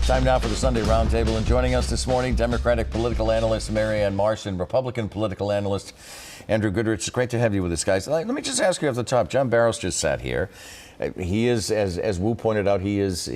Time now for the Sunday Roundtable, and joining us this morning, Democratic political analyst Marianne Marsh and Republican political analyst Andrew Goodrich. It's great to have you with us, guys. Let me just ask you off the top. John Barrows just sat here. He is, as Wu pointed out, he is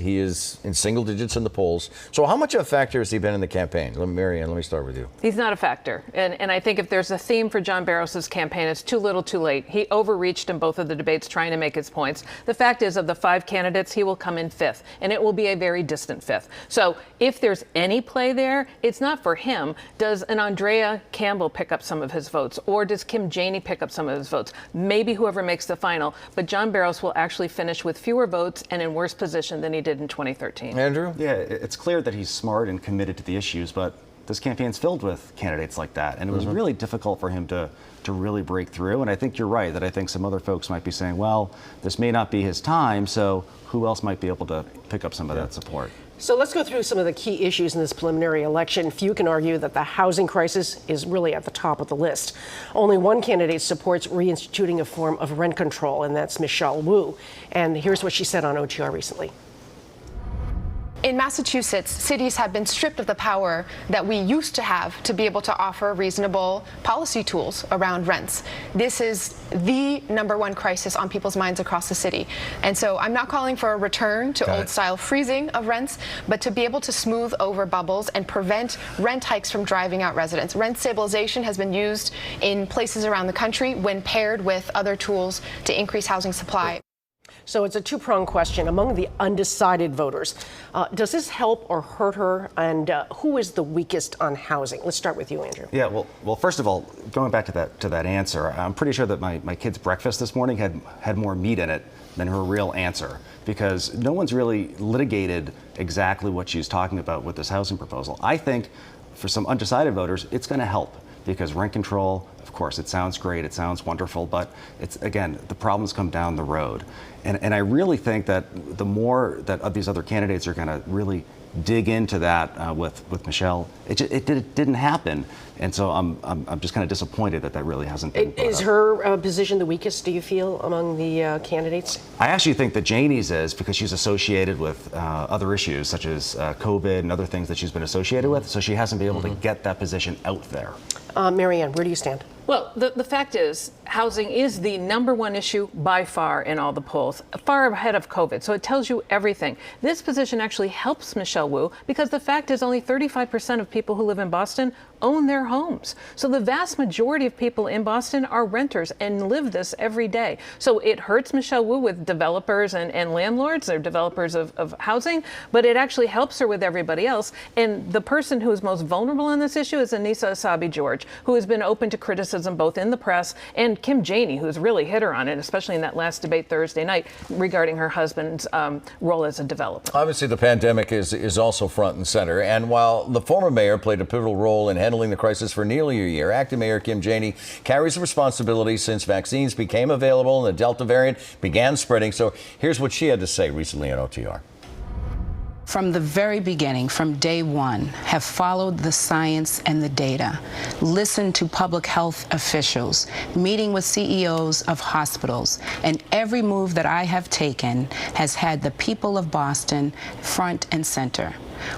in single digits in the polls. So how much of a factor has he been in the campaign? Marianne, let me start with you. He's not a factor. And I think if there's a theme for John Barrows' campaign, it's too little too late. He overreached in both of the debates trying to make his points. The fact is, of the 5 candidates, he will come in 5th, and it will be a very distant 5th. So if there's any play there, it's not for him. Does an Andrea Campbell pick up some of his votes? Or does Kim Janey pick up some of his votes? Maybe whoever makes the final. But John Barrows will actually finish with fewer votes and in worse position than he did in 2013. Andrew? Yeah, it's clear that he's smart and committed to the issues, but this campaign's filled with candidates like that, and it was really difficult for him to really break through. And I think you're right that I think some other folks might be saying, well, this may not be his time, so who else might be able to pick up some of that support? So let's go through some of the key issues in this preliminary election. Few can argue that the housing crisis is really at the top of the list. Only one candidate supports reinstituting a form of rent control, and that's Michelle Wu. And here's what she said on OTR recently. In Massachusetts, cities have been stripped of the power that we used to have to be able to offer reasonable policy tools around rents. This is the #1 crisis on people's minds across the city. And so I'm not calling for a return to old-style freezing of rents, but to be able to smooth over bubbles and prevent rent hikes from driving out residents. Rent stabilization has been used in places around the country when paired with other tools to increase housing supply. So it's a two-pronged question. Among the undecided voters, does this help or hurt her? And who is the weakest on housing? Let's start with you, Andrew. Yeah, well, first of all, going back to that answer, I'm pretty sure that my kid's breakfast this morning had more meat in it than her real answer, because no one's really litigated exactly what she's talking about with this housing proposal. I think for some undecided voters, it's going to help, because rent control, of course, it sounds great, it sounds wonderful, but it's, again, the problems come down the road. And I really think that the more that these other candidates are going to really dig into that with Michelle, it didn't happen. And so I'm just kind of disappointed that really hasn't been brought Is up. her position the weakest, do you feel, among the candidates? I actually think that Janey's is, because she's associated with other issues such as COVID and other things that she's been associated with, so she hasn't been able to get that position out there. Marianne, where do you stand? Well, the fact is, housing is the #1 issue by far in all the polls, far ahead of COVID. So it tells you everything. This position actually helps Michelle Wu, because the fact is only 35% of people who live in Boston own their homes. So the vast majority of people in Boston are renters and live this every day. So it hurts Michelle Wu with developers and landlords, or developers of housing, but it actually helps her with everybody else. And the person who is most vulnerable on this issue is Annissa Essaibi-George, who has been open to criticism both in the press, and Kim Janey, who's really hit her on it, especially in that last debate Thursday night regarding her husband's role as a developer. Obviously, the pandemic is also front and center. And while the former mayor played a pivotal role in handling the crisis for nearly a year, acting Mayor Kim Janey carries responsibility since vaccines became available and the Delta variant began spreading. So here's what she had to say recently on OTR. From the very beginning, from day one, have followed the science and the data, listened to public health officials, meeting with CEOs of hospitals, and every move that I have taken has had the people of Boston front and center.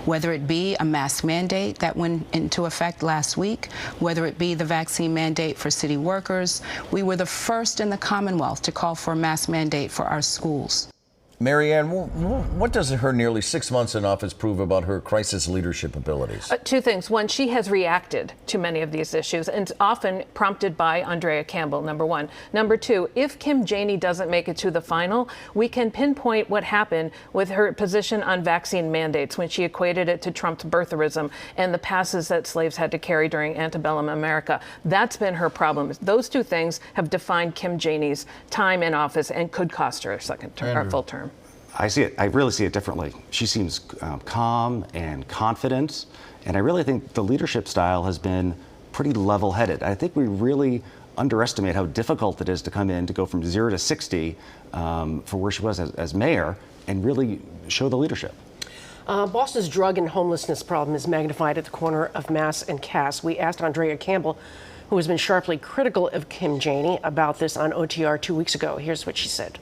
Whether it be a mask mandate that went into effect last week, whether it be the vaccine mandate for city workers, we were the first in the Commonwealth to call for a mask mandate for our schools. Marianne, what does her nearly 6 months in office prove about her crisis leadership abilities? 2 things. One, she has reacted to many of these issues, and often prompted by Andrea Campbell, #1. #2, if Kim Janey doesn't make it to the final, we can pinpoint what happened with her position on vaccine mandates when she equated it to Trump's birtherism and the passes that slaves had to carry during antebellum America. That's been her problem. Those 2 things have defined Kim Janey's time in office and could cost her a second term, or full term. I really see it differently. She seems calm and confident, and I really think the leadership style has been pretty level-headed. I think we really underestimate how difficult it is to come in, to go from 0 to 60 for where she was as mayor, and really show the leadership. Boston's drug and homelessness problem is magnified at the corner of Mass and Cass. We asked Andrea Campbell, who has been sharply critical of Kim Janey, about this on OTR 2 weeks ago. Here's what she said.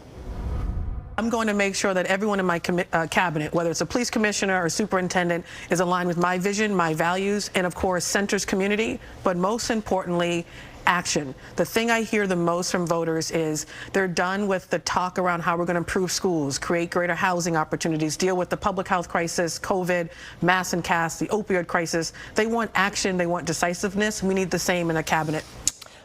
I'm going to make sure that everyone in my cabinet, whether it's a police commissioner or superintendent, is aligned with my vision, my values, and of course centers community, but most importantly, action. The thing I hear the most from voters is they're done with the talk around how we're going to improve schools, create greater housing opportunities, deal with the public health crisis, COVID, mass and CAS, the opioid crisis. They want action, they want decisiveness. We need the same in a cabinet.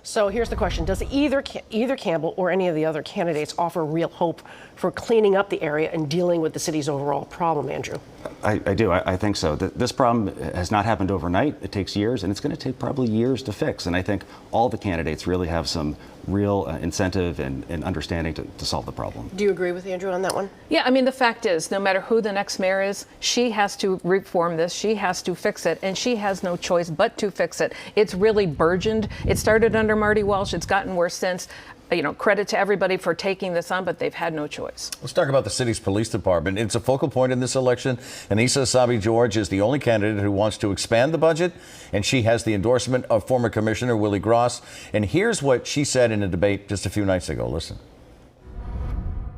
So here's the question. Does either Campbell or any of the other candidates offer real hope for cleaning up the area and dealing with the city's overall problem, Andrew? I do. I think so. This problem has not happened overnight. It takes years, and it's going to take probably years to fix. And I think all the candidates really have some real incentive and understanding to solve the problem. Do you agree with Andrew on that one? Yeah, I mean, the fact is, no matter who the next mayor is, she has to reform this, she has to fix it, and she has no choice but to fix it. It's really burgeoned. It started under Marty Walsh. It's gotten worse since. You know, credit to everybody for taking this on, but they've had no choice. Let's talk about the city's police department. It's a focal point in this election. Anissa Essaibi-George is the only candidate who wants to expand the budget, and she has the endorsement of former Commissioner Willie Gross. And here's what she said in a debate just a few nights ago. Listen.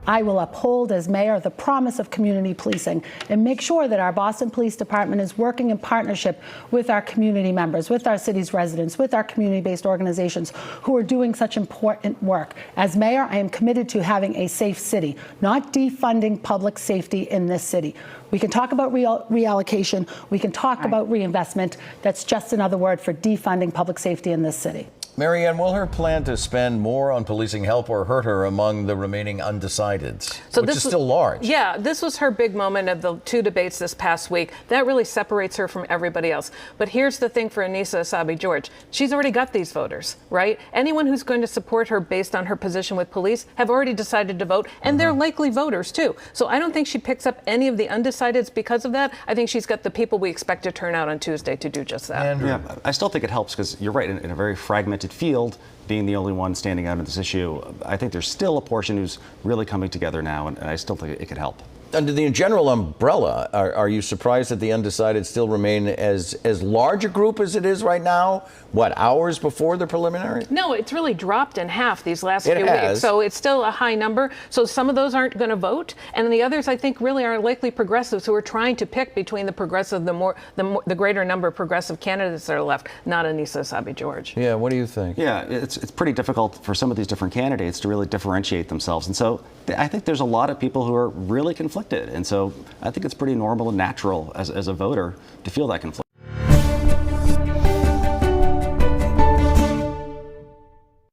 I will uphold as mayor the promise of community policing and make sure that our Boston Police Department is working in partnership with our community members, with our city's residents, with our community-based organizations who are doing such important work. As mayor, I am committed to having a safe city, not defunding public safety in this city. We can talk about reallocation. We can talk about reinvestment. That's just another word for defunding public safety in this city. Marianne, will her plan to spend more on policing help or hurt her among the remaining undecideds, which is still large? Yeah, this was her big moment of the two debates this past week. That really separates her from everybody else. But here's the thing for Anissa Essaibi-George. She's already got these voters, right? Anyone who's going to support her based on her position with police have already decided to vote, and they're likely voters, too. So I don't think she picks up any of the undecideds because of that. I think she's got the people we expect to turn out on Tuesday to do just that. Andrew. Yeah, I still think it helps because you're right, in a very fragmented field, being the only one standing out on this issue, I think there's still a portion who's really coming together now, and I still think it could help. Under the general umbrella, are you surprised that the undecided still remain as large a group as it is right now? What, hours before the preliminary? No, it's really dropped in half these last It few has. weeks. So it's still a high number. So some of those aren't going to vote. And the others, I think, really are likely progressives who are trying to pick between the progressive, the greater number of progressive candidates that are left, not Anissa Essaibi-George. Yeah, what do you think? Yeah, it's pretty difficult for some of these different candidates to really differentiate themselves. And so I think there's a lot of people who are really conflicted. And so I think it's pretty normal and natural as a voter to feel that conflict.